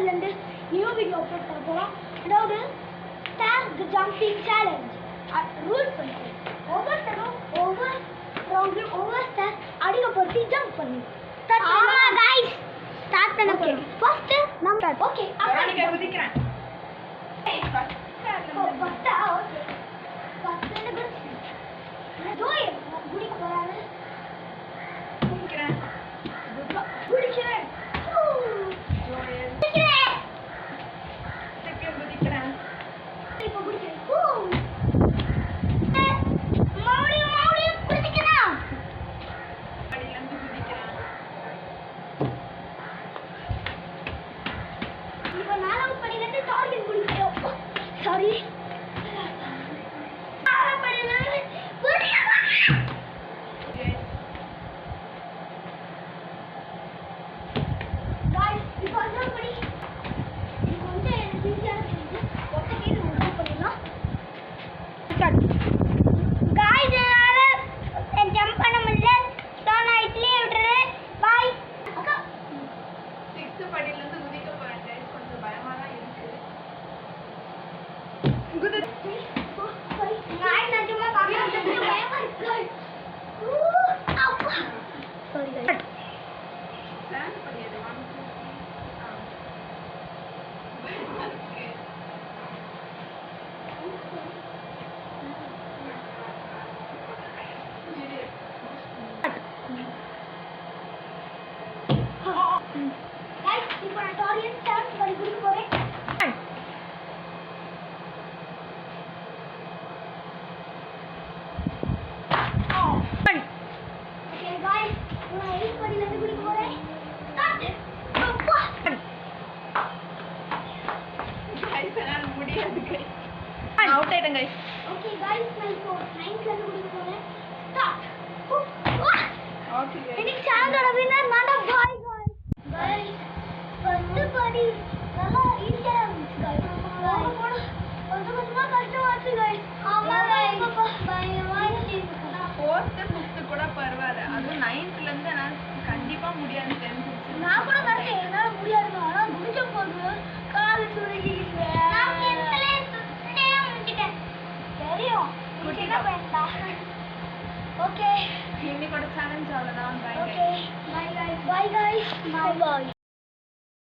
சேனல்லேருந்து new video upload பண்ண போகிறோம். அதாவது ஸ்டார் ஜம்பிங் சேலஞ்ச் ரூல்ஸ் பண்ணுறோம். ஒவ்வொருத்தரும் ஒவ்வொரு ரவுண்ட்லையும் ஒவ்வொரு ஸ்டார் அடிக்கப்படுத்தி ஜம்ப் பண்ணி ஸ்டார்ட் கைஸ் ஸ்டார்ட் பண்ண போகிறோம். ஃபர்ஸ்ட் நம்ம ஓகே நீங்க குதிக்கிறேன். ஃபர்ஸ்டா ஓகே ஃபர்ஸ்ட் என்ன ஜோய் குடிக்க போறாரு. குதிக்கிறேன். குடிக்கிறேன். ஜோயல். குடிக்கிறேன். செகண்ட் குதிக்கிறேன். இப்போ குடிக்கிறேன். மறுபடியும் குடிக்கிறேன். படியில இருந்து குதிக்கிறேன். இப்போ நாலாவது படியில இருந்து டார்கெட் குடிக்கிறோம். சாரி. நாலாவது படியில இருந்து குடிக்கிறேன். गाइस இப்போ அஞ்சாவது படி. இது கொஞ்சம் எனக்கு ஈஸியான தெரியுது. ஒத்த கீழ மூவ் பண்ணிடலாம். गाइस என்னால ஜம்ப் பண்ண முடியல. நான் இட்லியே விட்டுறேன். பை. அக்கா 6th படியில இருந்து குதிக்க போறேன். guys. கொஞ்சம் பயமா தான் இருக்கு. நான் நிஜமா பாக்கிறேன். பயமா இருக்கு. அப்பா. Sorry guys. 7th படி எது? 1 2 3 பயமா இருக்கு. गाइस இப்போ நான் டாரியன் ஸ்டார்ட் பண்ணி குடிக்க போறேன். ஓகே गाइस நான் 8 படியில இருந்து குடிக்க போறேன். ஸ்டார்ட். அப்பா. guys என்னால முடியாது guys. அவுட் ஆயிட்டேன் guys. ஓகே गाइस நான் இப்போ 9th ல இருந்து குடிக்க போறேன். ஸ்டார்ட். Okay guys. இன்னைக்கு சேனலோட வின்னர் நான் தான் பாய் गाइस. ஃபர்ஸ்ட் படி நல்லா ஈஸியா இருந்துச்சு गाइस. கொஞ்சம் கொஞ்சமா கஷ்டமாச்சு गाइस. ஆமா गाइस. பயமா இருந்துச்சு. 4th 5th கூட பரவாயில்ல. அதுவும் 9th ல இருந்து நான் கண்டிப்பா முடியாது தெரிஞ்சிருச்சு. நான் கூட நினைச்சேன் என்னால முடியாது. ஆனா குடிச்ச போது கால் சுருங்கிடுச்சு. நான் 10th ல சுத்தே முடிச்சிட்டேன். தெரியும். குடிச்சா பயந்தா. ஓகே இன்னைக்கோட சேலஞ்ச் அவ்வளவுதான். Bye okay bye guys. Bye guys. By